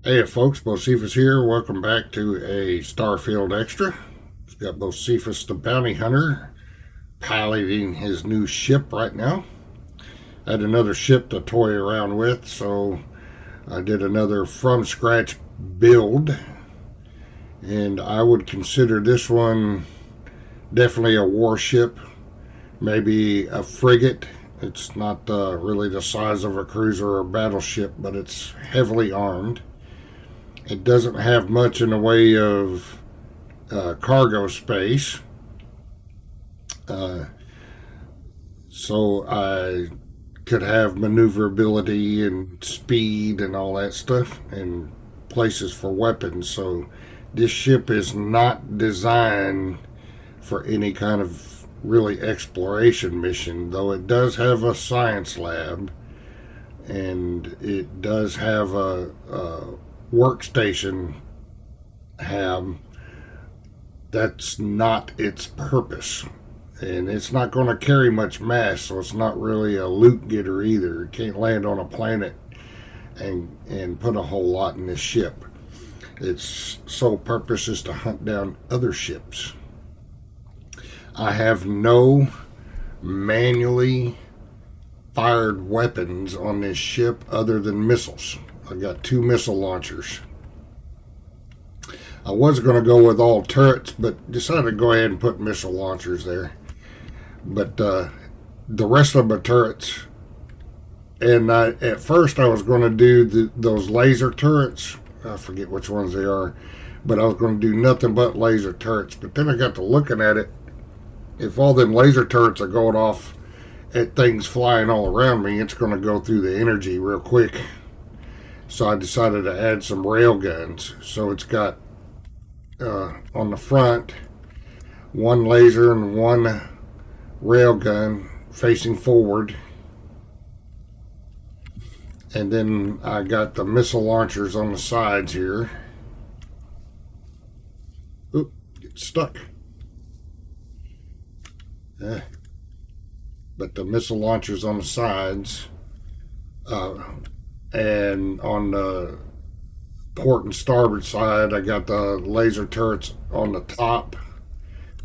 Hey folks, Boceifus here. Welcome back to a Starfield Extra. We've got Boceifus the Bounty Hunter piloting his new ship right now. I had another ship to toy around with, so I did another from scratch build. And I would consider this one definitely a warship, maybe a frigate. It's not really the size of a cruiser or battleship, but it's heavily armed. It doesn't have much in the way of cargo space. Uh, so I could have maneuverability and speed and all that stuff and places for weapons. So this ship is not designed for any kind of really exploration mission, though it does have a science lab and it does have a workstation hab. That's not its purpose, and it's not going to carry much mass, so it's not really a loot getter either. It can't land on a planet and put a whole lot in this ship. Its sole purpose is to hunt down other ships. I have no manually fired weapons on this ship other than missiles. I got 2 missile launchers. I was going to go with all turrets, but decided to go ahead and put missile launchers there. But the rest of my turrets, and at first I was going to do those laser turrets. I forget which ones they are, but I was going to do nothing but laser turrets. But then I got to looking at it. If all them laser turrets are going off at things flying all around me, it's going to go through the energy real quick. So I decided to add some railguns. So it's got on the front 1 laser and 1 railgun facing forward. And then I got the missile launchers on the sides here. Oop, get stuck. But the missile launchers on the sides. And on the port and starboard side, I got the laser turrets on the top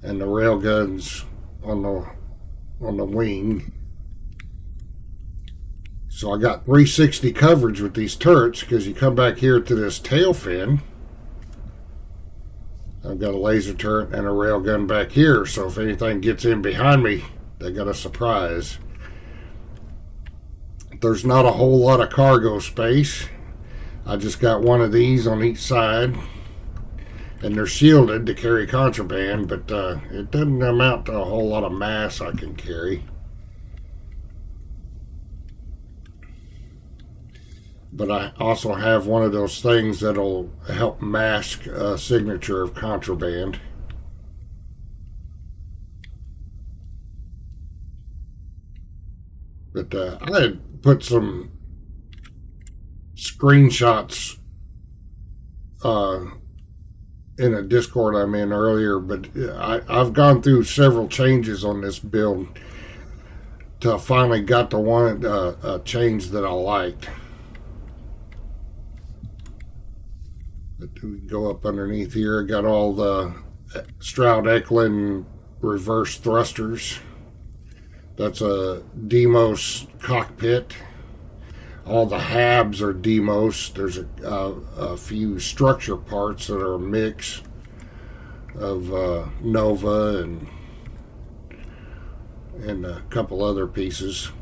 and the rail guns on the wing. So I got 360 coverage with these turrets, because you come back here to this tail fin. I've got a laser turret and a rail gun back here, so if anything gets in behind me, they got a surprise. There's not a whole lot of cargo space. I just got 1 of these on each side, and they're shielded to carry contraband, but it doesn't amount to a whole lot of mass I can carry. But I also have one of those things that'll help mask a signature of contraband. But I had put some screenshots in a Discord I'm in earlier, but I've gone through several changes on this build till I finally got the one change that I liked. But we go up underneath here. I got all the Stroud-Eklund reverse thrusters. That's a Demos cockpit. All the habs are Demos. There's a few structure parts that are a mix of Nova and a couple other pieces.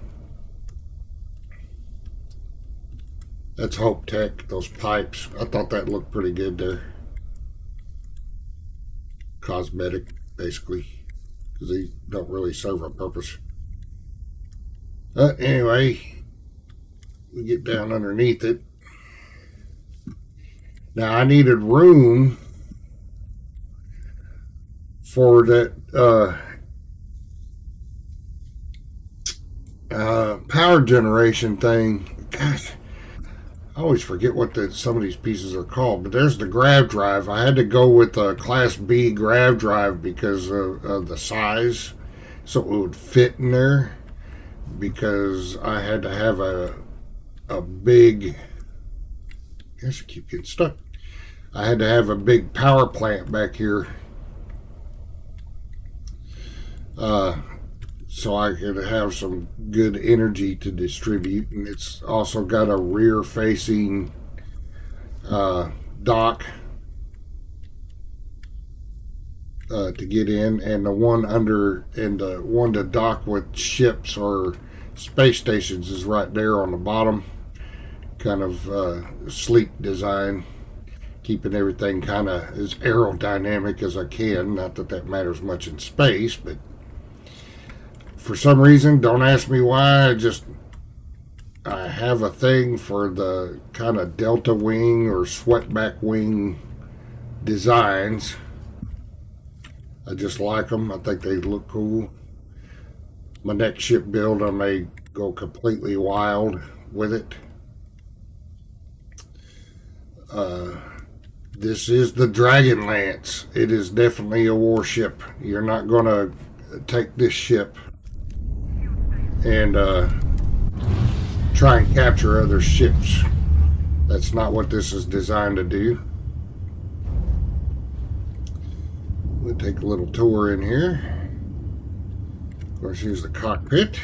That's Hope Tech, those pipes. I thought that looked pretty good there. Cosmetic, basically, because they don't really serve a purpose. Anyway, we get down underneath it. Now I needed room for that power generation thing. Gosh, I always forget what some of these pieces are called, but there's the grav drive. I had to go with a Class B grav drive because of the size, so it would fit in there, because I had to have a big Guess I keep getting stuck. I had to have a big power plant back here so I could have some good energy to distribute. And it's also got a rear facing dock to get in, and the one under and the one to dock with ships or space stations is right there on the bottom. Kind of sleek design, keeping everything kind of as aerodynamic as I can. Not that that matters much in space, but for some reason, don't ask me why, I have a thing for the kind of delta wing or sweatback wing designs. I just like them. I think they look cool. My next ship build, I may go completely wild with it. This is the Dragonlance. It is definitely a warship. You're not going to take this ship and try and capture other ships. That's not what this is designed to do. We'll take a little tour in here. Of course, here's the cockpit.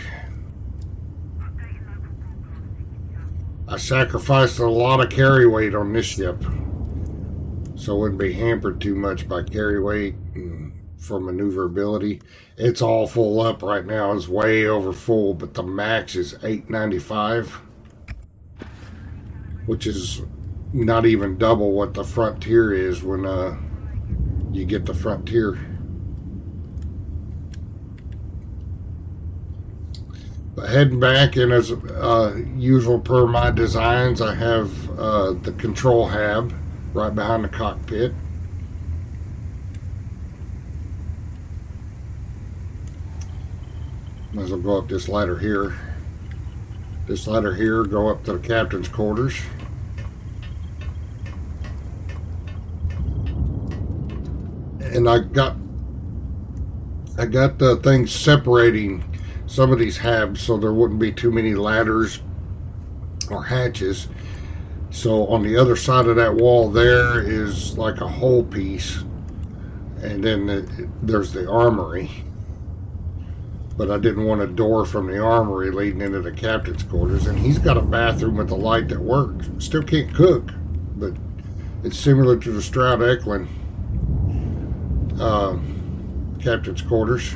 I sacrificed a lot of carry weight on this ship, so it wouldn't be hampered too much by carry weight for maneuverability. It's all full up right now. It's way over full, but the max is 895, which is not even double what the Frontier is when you get the Frontier. But heading back, and as usual per my designs, I have the control hab right behind the cockpit. Might as well go up this ladder here. This ladder here, go up to the captain's quarters. And I got the things separating some of these habs so there wouldn't be too many ladders or hatches. So on the other side of that wall there is like a whole piece, and then there's the armory. But I didn't want a door from the armory leading into the captain's quarters, and he's got a bathroom with a light that works. Still can't cook, but it's similar to the Stroud Eklund captain's quarters.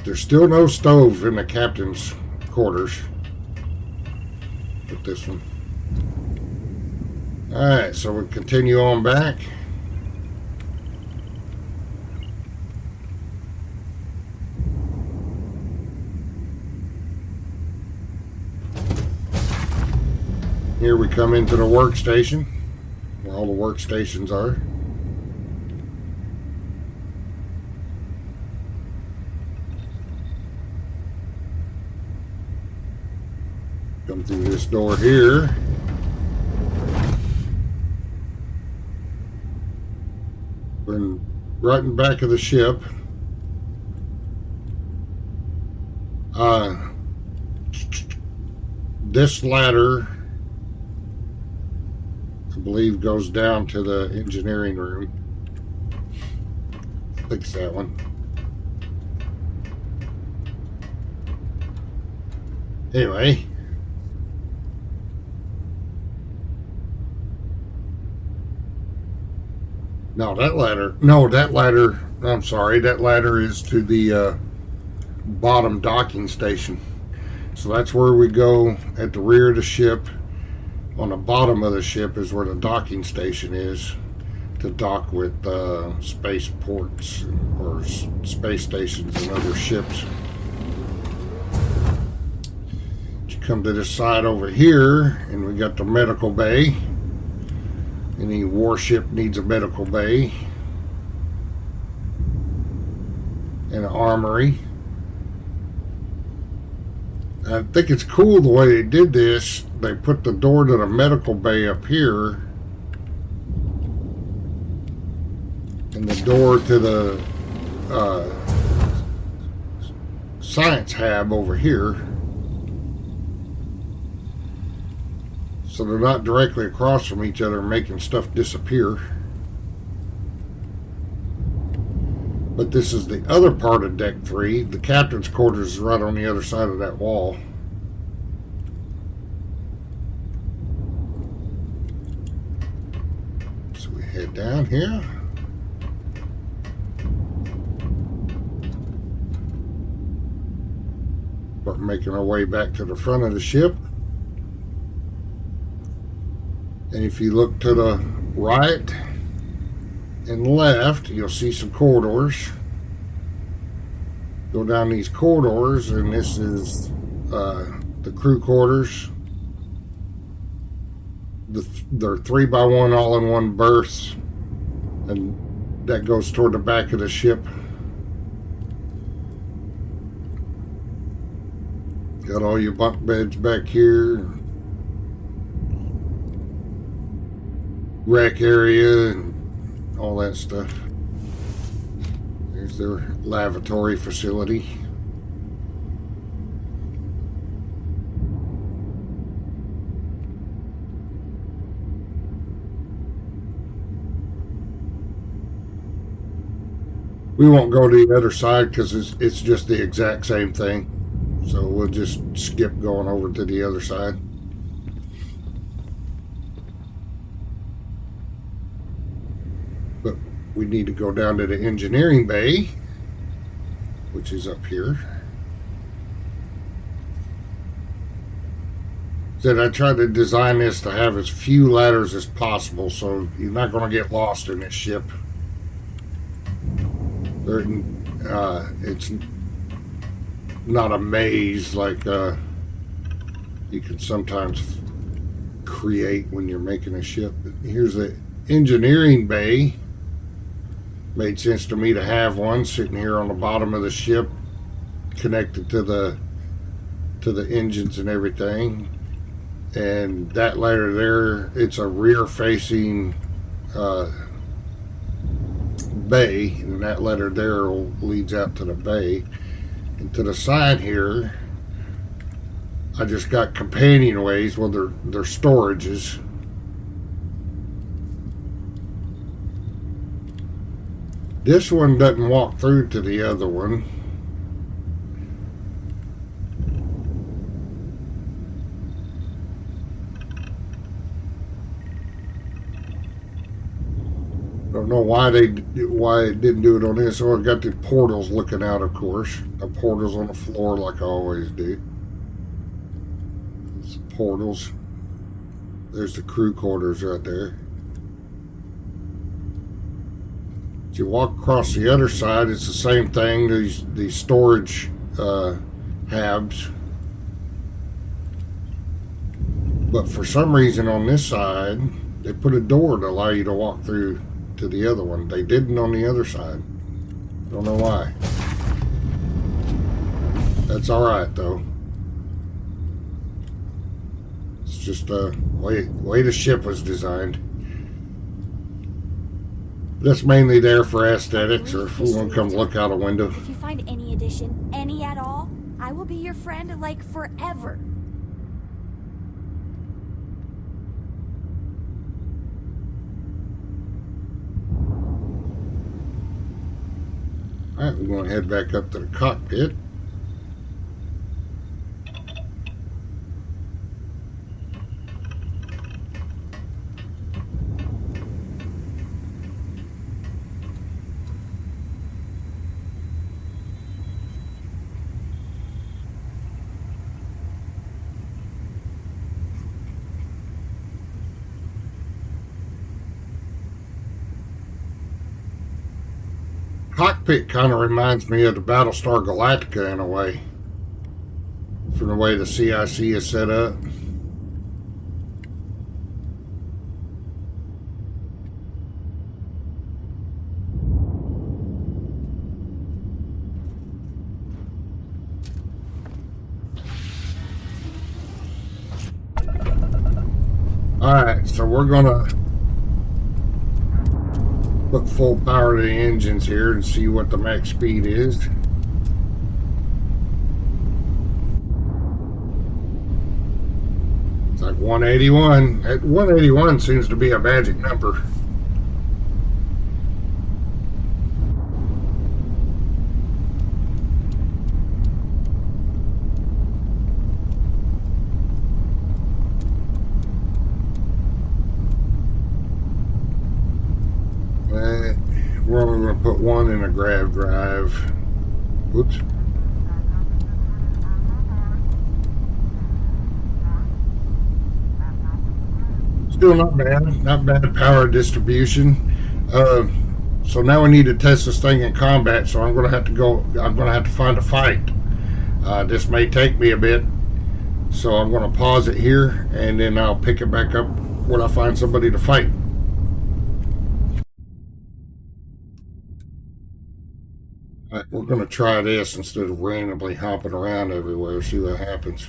There's still no stove in the captain's quarters with this one. Alright, so we continue on back. Here we come into the workstation, where all the workstations are. Come through this door here. We're right in the back of the ship. This ladder, I believe, goes down to the engineering room. I think it's that one. Anyway. I'm sorry, that ladder is to the bottom docking station. So that's where we go at the rear of the ship. On the bottom of the ship is where the docking station is to dock with space ports or space stations and other ships. You come to this side over here, and we got the medical bay. Any warship needs a medical bay and an armory. I think it's cool the way they did this. They put the door to the medical bay up here and the door to the science hab over here. So they're not directly across from each other making stuff disappear. But this is the other part of deck 3. The captain's quarters is right on the other side of that wall. So we head down here. Start making our way back to the front of the ship. And if you look to the right and left, you'll see some corridors. Go down these corridors, and this is the crew quarters. They're 3x1 all-in-one berths, and that goes toward the back of the ship. Got all your bunk beds back here, rec area, and all that stuff. There's their lavatory facility. We won't go to the other side because it's just the exact same thing. So we'll just skip going over to the other side. But we need to go down to the engineering bay, which is up here. Said I tried to design this to have as few ladders as possible, so you're not going to get lost in this ship. It's not a maze like you can sometimes create when you're making a ship. Here's the engineering bay. Made sense to me to have one sitting here on the bottom of the ship, connected to the engines and everything. And that ladder there, it's a rear-facing bay, and that ladder there leads out to the bay. And to the side here, I just got companionways. Well, they're storages. This one doesn't walk through to the other one. Don't know why it didn't do it on this. Oh, I got the portals looking out, of course. The portals on the floor like I always do. It's portals. There's the crew quarters right there. If you walk across the other side, it's the same thing. These storage habs. But for some reason on this side, they put a door to allow you to walk through to the other one. They didn't on the other side. Don't know why. That's alright though. It's just the way the ship was designed. That's mainly there for aesthetics, or if we want to come look out a window. If you find any addition, any at all, I will be your friend like forever. Alright, we're going to head back up to the cockpit. Cockpit kind of reminds me of the Battlestar Galactica in a way, from the way the CIC is set up. Alright, so we're gonna put full power to the engines here and see what the max speed is. like 181. At 181 seems to be a magic number. We're only going to put one in a grav drive. Whoops. Still not bad. Not bad power distribution. So now we need to test this thing in combat. So I'm going to have to go. I'm going to have to find a fight. This may take me a bit. So I'm going to pause it here, and then I'll pick it back up when I find somebody to fight. We're going to try this instead of randomly hopping around everywhere. See what happens.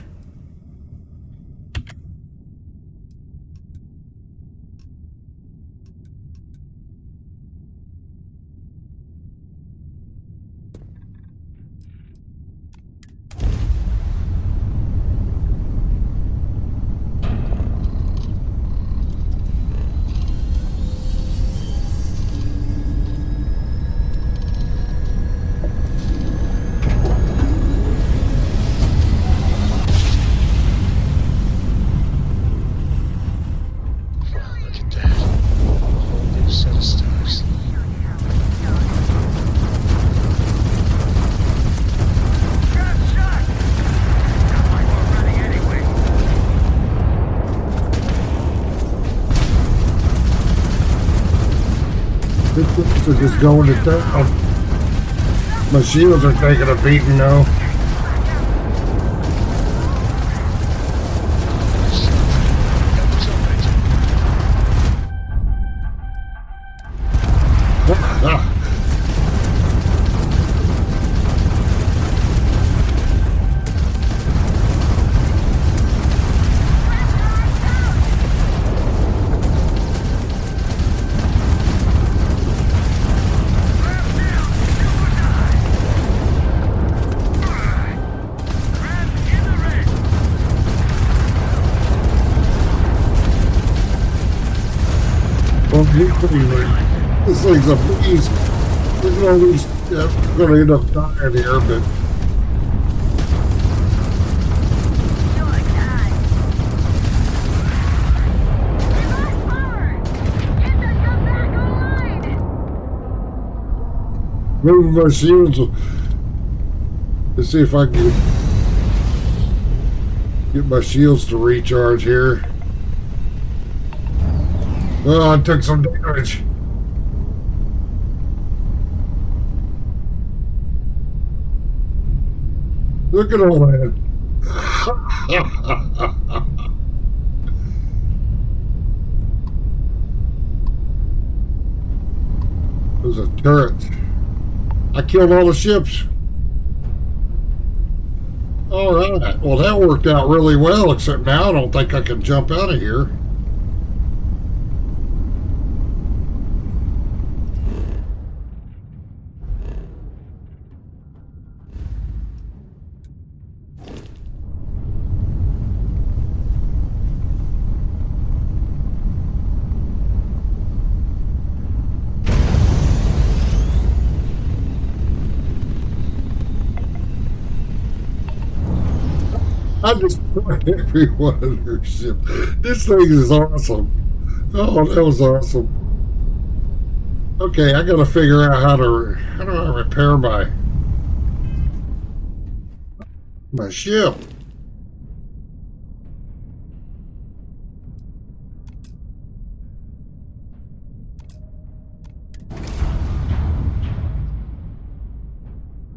So just going to town. My shields are taking a beating now. This thing's a beast. Look at all these. I'm going to end up dying here, but. Moving my shields. Let's see if I can get my shields to recharge here. Oh, I took some damage. Look at all that. There's a turret. I killed all the ships. All right. Well, that worked out really well, except now I don't think I can jump out of here. I just put every one of their ships. This thing is awesome. Oh, that was awesome. Okay, I gotta figure out how do I repair my ship.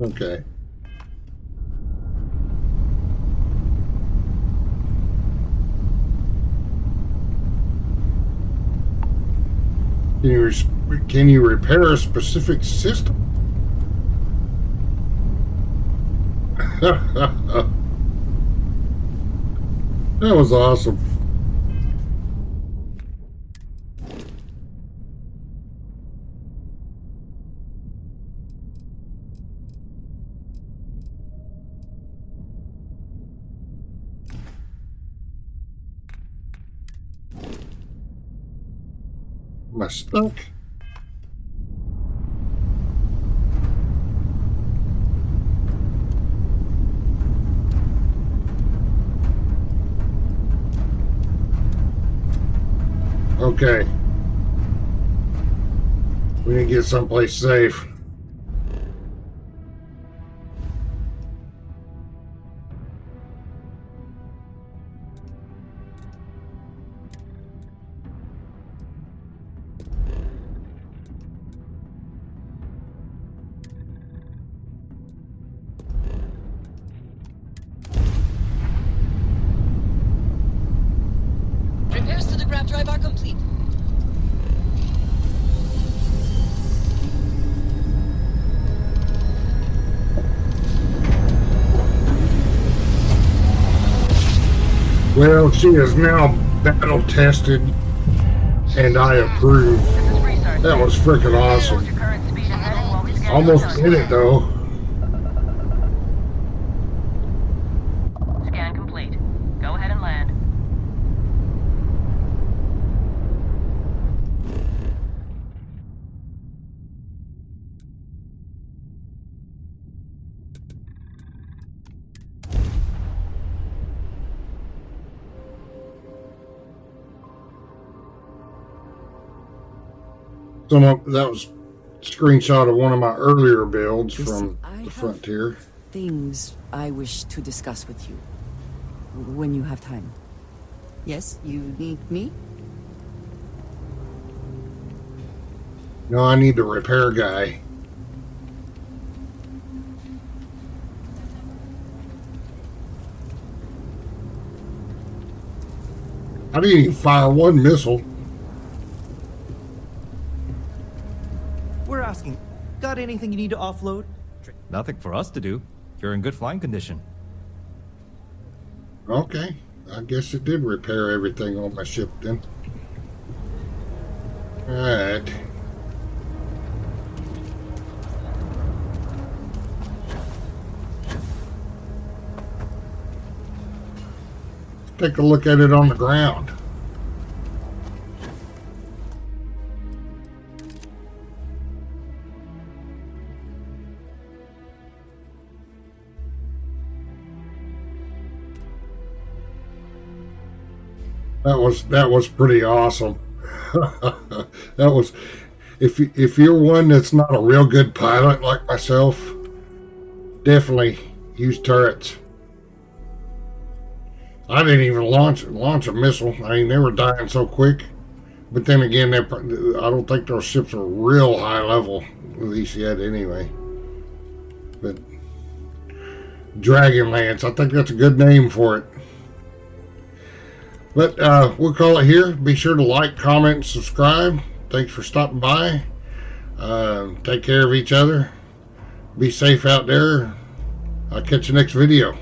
Okay. Can you repair a specific system? That was awesome. Am I stuck? Okay. We need to get someplace safe. Repairs to the grab drive are complete. Well, she is now battle tested, and I approve. That was freaking awesome. Almost did it though. Scan complete. Go ahead and land. That was a screenshot of one of my earlier builds Listen, from the Frontier. Things I wish to discuss with you. When you have time. Yes, you need me? No, I need the repair guy. I didn't even fire one missile. We're asking, got anything you need to offload? Nothing for us to do. You're in good flying condition. Okay, I guess it did repair everything on my ship then. Alright. Take a look at it on the ground. That was pretty awesome. That was, if you're one that's not a real good pilot like myself, definitely use turrets. I didn't even launch a missile. I mean, they were dying so quick. But then again, I don't think those ships are real high level, at least yet anyway. But Dragonlance, I think that's a good name for it. But we'll call it here. Be sure to like, comment, and subscribe. Thanks for stopping by. Take care of each other. Be safe out there. I'll catch you next video.